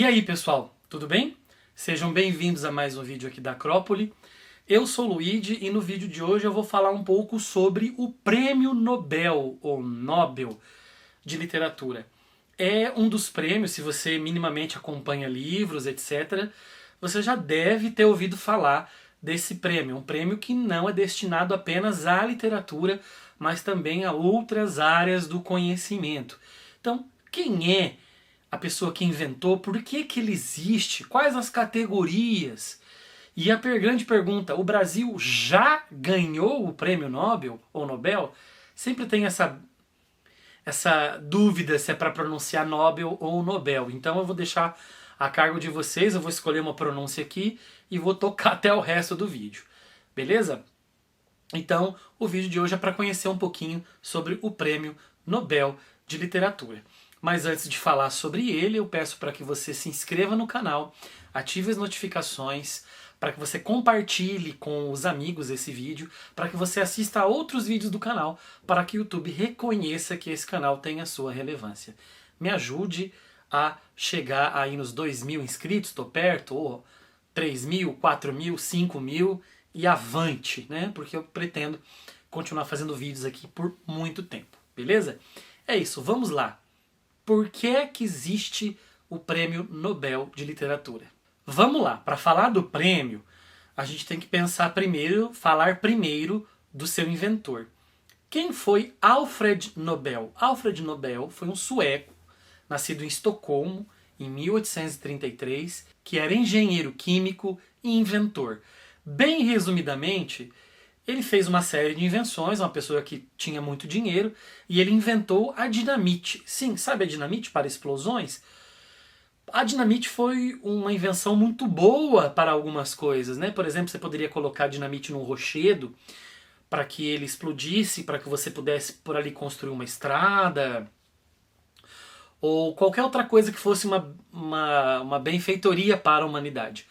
aí, pessoal, tudo bem? Sejam bem-vindos a mais um vídeo aqui da Acrópole. Eu sou o Luigi e no vídeo de hoje eu vou falar um pouco sobre o Prêmio Nobel, ou Nobel, de Literatura. É um dos prêmios, se você minimamente acompanha livros, etc., você já deve ter ouvido falar desse prêmio. Um prêmio que não é destinado apenas à literatura, mas também a outras áreas do conhecimento. Então, quem é a pessoa que inventou? Por que ele existe? Quais as categorias? E a grande pergunta, o Brasil já ganhou o prêmio Nobel ou Nobel? Sempre tem essa dúvida se é para pronunciar Nobel ou Nobel. Então eu vou deixar a cargo de vocês, eu vou escolher uma pronúncia aqui e vou tocar até o resto do vídeo. Beleza? Então o vídeo de hoje é para conhecer um pouquinho sobre o prêmio Nobel de Literatura. Mas antes de falar sobre ele, eu peço para que você se inscreva no canal, ative as notificações, para que você compartilhe com os amigos esse vídeo, para que você assista a outros vídeos do canal, para que o YouTube reconheça que esse canal tem a sua relevância. Me ajude a chegar aí nos 2.000 inscritos, estou perto, ou 3.000, 4.000, 5.000 e avante, né? Porque eu pretendo continuar fazendo vídeos aqui por muito tempo, beleza? É isso, vamos lá. Por que é que existe o Prêmio Nobel de Literatura? Vamos lá, para falar do prêmio, a gente tem que falar primeiro do seu inventor. Quem foi Alfred Nobel? Alfred Nobel foi um sueco, nascido em Estocolmo, em 1833, que era engenheiro químico e inventor. Bem resumidamente, ele fez uma série de invenções, uma pessoa que tinha muito dinheiro, e ele inventou a dinamite. Sim, sabe a dinamite para explosões? A dinamite foi uma invenção muito boa para algumas coisas, né? Por exemplo, você poderia colocar dinamite num rochedo para que ele explodisse, para que você pudesse por ali construir uma estrada, ou qualquer outra coisa que fosse uma benfeitoria para a humanidade.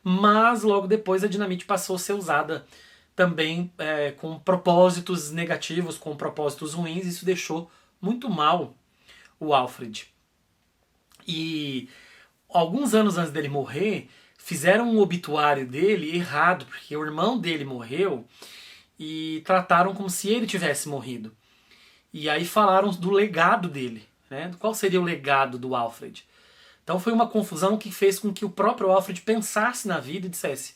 Mas logo depois a dinamite passou a ser usada também com propósitos negativos, com propósitos ruins. Isso deixou muito mal o Alfred. E alguns anos antes dele morrer, fizeram um obituário dele errado, porque o irmão dele morreu e trataram como se ele tivesse morrido. E aí falaram do legado dele, né? Qual seria o legado do Alfred? Então foi uma confusão que fez com que o próprio Alfred pensasse na vida e dissesse: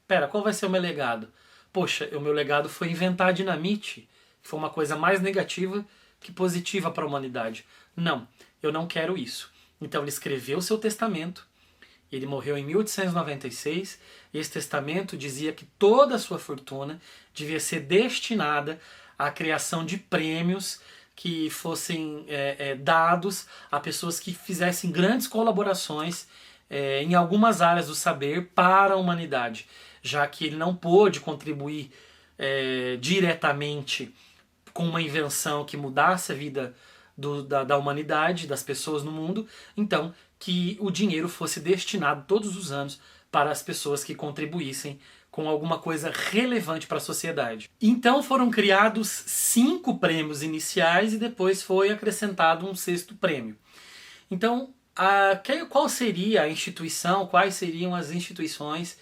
pera, qual vai ser o meu legado? Poxa, o meu legado foi inventar a dinamite, que foi uma coisa mais negativa que positiva para a humanidade. Não, eu não quero isso. Então ele escreveu o seu testamento, ele morreu em 1896, e esse testamento dizia que toda a sua fortuna devia ser destinada à criação de prêmios que fossem dados a pessoas que fizessem grandes colaborações em algumas áreas do saber para a humanidade, já que ele não pôde contribuir diretamente com uma invenção que mudasse a vida da humanidade, das pessoas no mundo, então que o dinheiro fosse destinado todos os anos para as pessoas que contribuíssem com alguma coisa relevante para a sociedade. Então foram criados 5 prêmios iniciais e depois foi acrescentado um 6º prêmio. Então, qual seria a instituição, quais seriam as instituições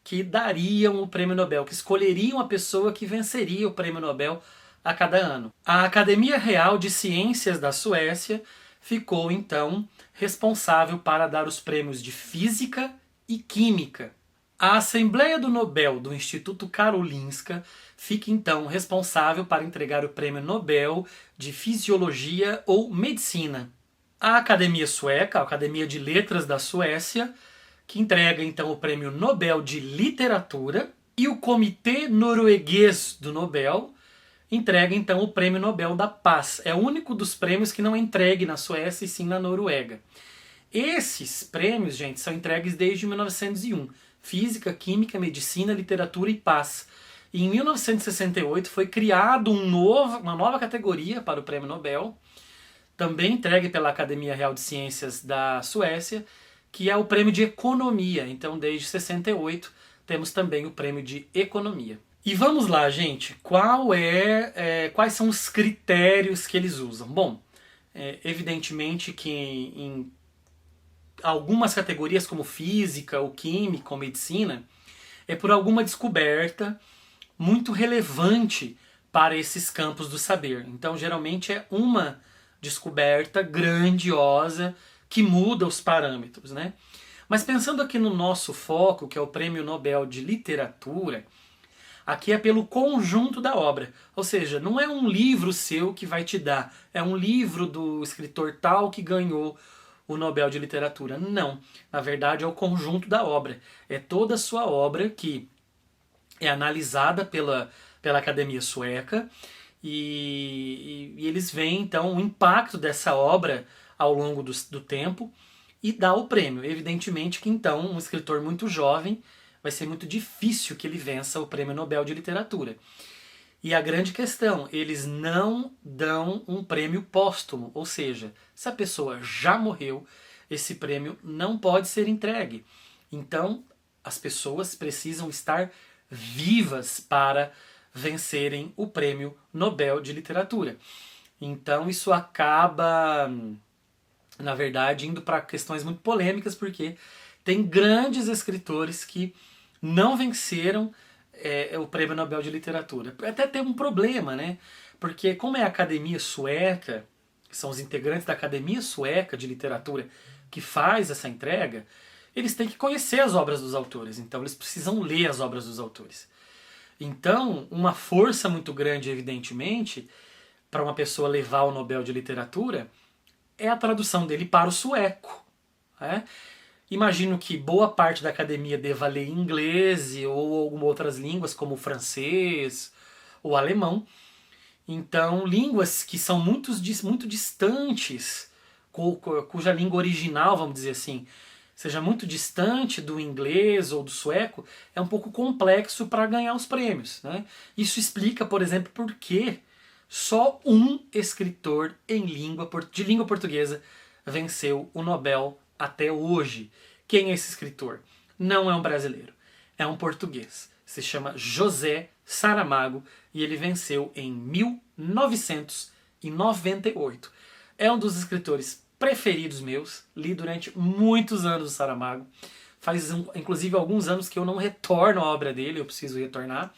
que dariam o prêmio Nobel, que escolheriam a pessoa que venceria o prêmio Nobel a cada ano? A Academia Real de Ciências da Suécia ficou então responsável para dar os prêmios de Física e Química. A Assembleia do Nobel do Instituto Karolinska fica então responsável para entregar o prêmio Nobel de Fisiologia ou Medicina. A Academia Sueca, a Academia de Letras da Suécia, que entrega então o prêmio Nobel de Literatura, e o Comitê Norueguês do Nobel entrega então o prêmio Nobel da Paz. É o único dos prêmios que não é entregue na Suécia e sim na Noruega. Esses prêmios, gente, são entregues desde 1901. Física, Química, Medicina, Literatura e Paz. E em 1968 foi criado uma nova categoria para o Prêmio Nobel, também entregue pela Academia Real de Ciências da Suécia, que é o Prêmio de Economia. Então, desde 68, temos também o Prêmio de Economia. E vamos lá, gente, quais são os critérios que eles usam? Bom, evidentemente que em algumas categorias como física, ou química, ou medicina, é por alguma descoberta muito relevante para esses campos do saber. Então, geralmente é uma descoberta grandiosa que muda os parâmetros, né? Mas pensando aqui no nosso foco, que é o Prêmio Nobel de Literatura, aqui é pelo conjunto da obra. Ou seja, não é um livro seu que vai te dar, é um livro do escritor tal que ganhou o Nobel de Literatura. Não. Na verdade, é o conjunto da obra. É toda a sua obra que é analisada pela Academia Sueca e eles veem então o impacto dessa obra ao longo do tempo e dá o prêmio. Evidentemente que então um escritor muito jovem vai ser muito difícil que ele vença o Prêmio Nobel de Literatura. E a grande questão, eles não dão um prêmio póstumo, ou seja, se a pessoa já morreu, esse prêmio não pode ser entregue. Então, as pessoas precisam estar vivas para vencerem o Prêmio Nobel de Literatura. Então, isso acaba, na verdade, indo para questões muito polêmicas, porque tem grandes escritores que não venceram o Prêmio Nobel de Literatura. Até tem um problema, né? Porque como é a Academia Sueca, são os integrantes da Academia Sueca de Literatura que faz essa entrega, eles têm que conhecer as obras dos autores, então eles precisam ler as obras dos autores. Então, uma força muito grande, evidentemente, para uma pessoa levar o Nobel de Literatura é a tradução dele para o sueco. Né? Imagino que boa parte da academia deva ler em inglês ou algumas outras línguas, como o francês ou o alemão. Então, línguas que são muito distantes, cuja língua original, vamos dizer assim, seja muito distante do inglês ou do sueco, é um pouco complexo para ganhar os prêmios. Né? Isso explica, por exemplo, por que só um escritor de língua portuguesa venceu o Nobel até hoje. Quem é esse escritor? Não é um brasileiro, é um português. Se chama José Saramago e ele venceu em 1998. É um dos escritores preferidos meus, li durante muitos anos o Saramago. Faz inclusive alguns anos que eu não retorno à obra dele, eu preciso retornar.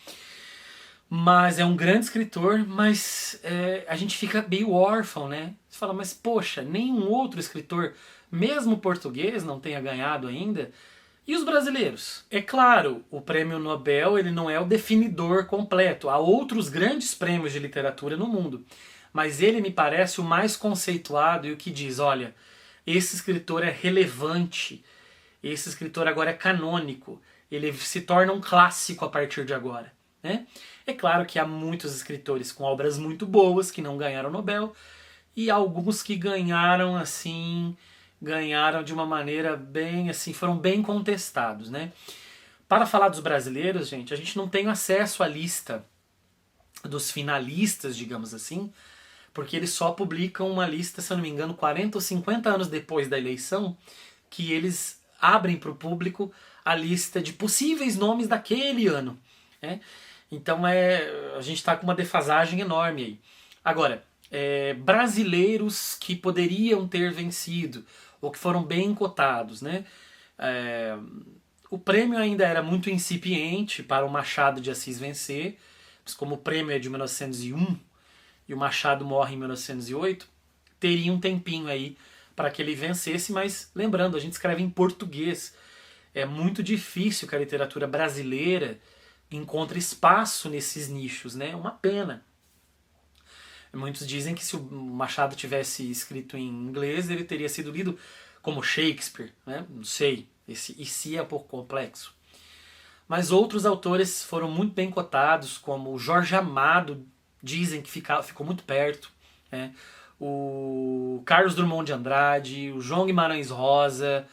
Mas é um grande escritor, mas a gente fica meio órfão, né? Você fala, mas poxa, nenhum outro escritor, mesmo português, não tenha ganhado ainda. E os brasileiros? É claro, o prêmio Nobel ele não é o definidor completo. Há outros grandes prêmios de literatura no mundo. Mas ele me parece o mais conceituado e o que diz, olha, esse escritor é relevante, esse escritor agora é canônico, ele se torna um clássico a partir de agora. Né? É claro que há muitos escritores com obras muito boas que não ganharam o Nobel e alguns que ganharam assim, ganharam de uma maneira bem assim, foram bem contestados, né? Para falar dos brasileiros, gente, a gente não tem acesso à lista dos finalistas, digamos assim, porque eles só publicam uma lista, se eu não me engano, 40 ou 50 anos depois da eleição, que eles abrem para o público a lista de possíveis nomes daquele ano, né? Então a gente está com uma defasagem enorme aí. Agora, brasileiros que poderiam ter vencido, ou que foram bem cotados, né? O prêmio ainda era muito incipiente para o Machado de Assis vencer, mas como o prêmio é de 1901 e o Machado morre em 1908, teria um tempinho aí para que ele vencesse, mas lembrando, a gente escreve em português. É muito difícil que a literatura brasileira encontre espaço nesses nichos, né? É uma pena. Muitos dizem que se o Machado tivesse escrito em inglês, ele teria sido lido como Shakespeare, né? Não sei, esse é um pouco complexo. Mas outros autores foram muito bem cotados, como o Jorge Amado, dizem que ficou muito perto, né? O Carlos Drummond de Andrade, o João Guimarães Rosa,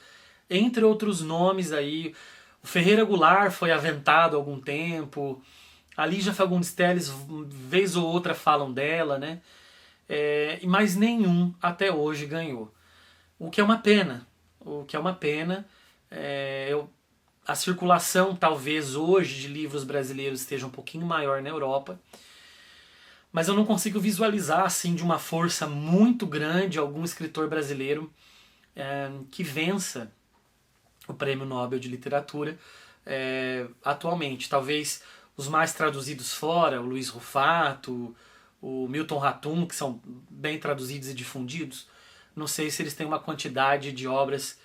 entre outros nomes aí. O Ferreira Goulart foi aventado há algum tempo. A Lígia Fagundes Telles, vez ou outra falam dela, né? Mas nenhum até hoje ganhou. O que é uma pena. A circulação, talvez, hoje de livros brasileiros esteja um pouquinho maior na Europa. Mas eu não consigo visualizar, assim, de uma força muito grande algum escritor brasileiro que vença o Prêmio Nobel de Literatura atualmente. Talvez os mais traduzidos fora, o Luiz Rufato, o Milton Ratum, que são bem traduzidos e difundidos, não sei se eles têm uma quantidade de obras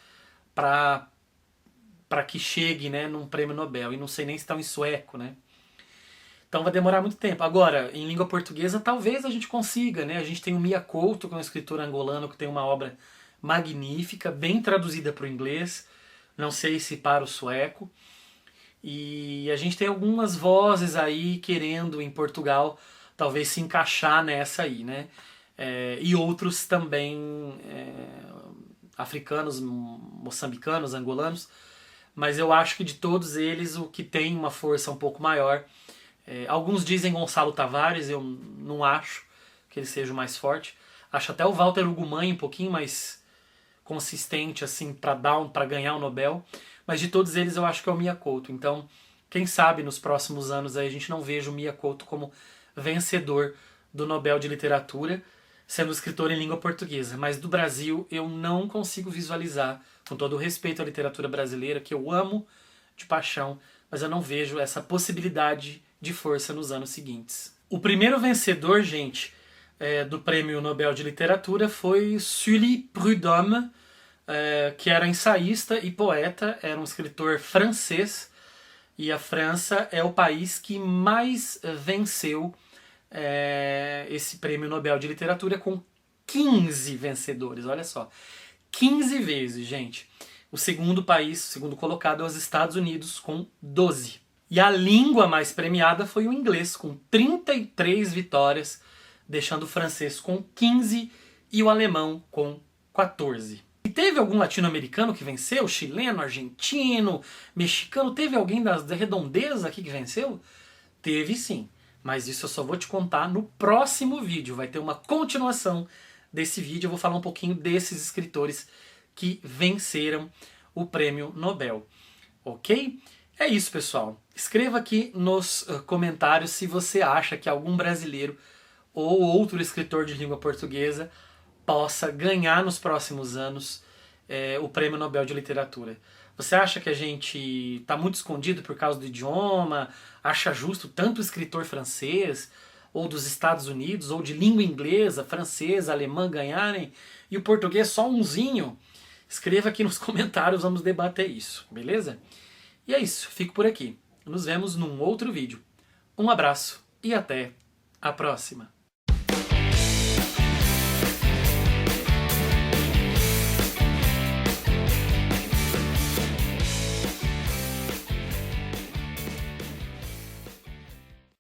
para que chegue, né, num prêmio Nobel. E não sei nem se estão em sueco, né? Então vai demorar muito tempo. Agora, em língua portuguesa, talvez a gente consiga, né? A gente tem o Mia Couto, que é um escritor angolano que tem uma obra magnífica, bem traduzida para o inglês, não sei se para o sueco. E a gente tem algumas vozes aí querendo, em Portugal, talvez se encaixar nessa aí, né? E outros também africanos, moçambicanos, angolanos. Mas eu acho que de todos eles, o que tem uma força um pouco maior... alguns dizem Gonçalo Tavares, eu não acho que ele seja o mais forte. Acho até o Walter Ugumãe um pouquinho mais consistente assim para ganhar o Nobel. Mas de todos eles eu acho que é o Mia Couto. Então, quem sabe nos próximos anos aí a gente não veja o Mia Couto como vencedor do Nobel de Literatura, sendo escritor em língua portuguesa. Mas do Brasil eu não consigo visualizar, com todo o respeito à literatura brasileira, que eu amo de paixão, mas eu não vejo essa possibilidade de força nos anos seguintes. O primeiro vencedor, gente, do Prêmio Nobel de Literatura foi Sully Prudhomme, que era ensaísta e poeta, era um escritor francês, e a França é o país que mais venceu esse Prêmio Nobel de Literatura, com 15 vencedores, olha só. 15 vezes, gente. O segundo país, o segundo colocado é os Estados Unidos, com 12. E a língua mais premiada foi o inglês, com 33 vitórias, deixando o francês com 15 e o alemão com 14. E teve algum latino-americano que venceu? Chileno, argentino, mexicano? Teve alguém da redondeza aqui que venceu? Teve sim, mas isso eu só vou te contar no próximo vídeo. Vai ter uma continuação desse vídeo, eu vou falar um pouquinho desses escritores que venceram o Prêmio Nobel. Ok? É isso, pessoal. Escreva aqui nos comentários se você acha que algum brasileiro ou outro escritor de língua portuguesa possa ganhar nos próximos anos o Prêmio Nobel de Literatura. Você acha que a gente está muito escondido por causa do idioma? Acha justo tanto escritor francês, ou dos Estados Unidos, ou de língua inglesa, francesa, alemã ganharem, e o português só umzinho? Escreva aqui nos comentários, vamos debater isso, beleza? E é isso, fico por aqui. Nos vemos num outro vídeo. Um abraço e até a próxima!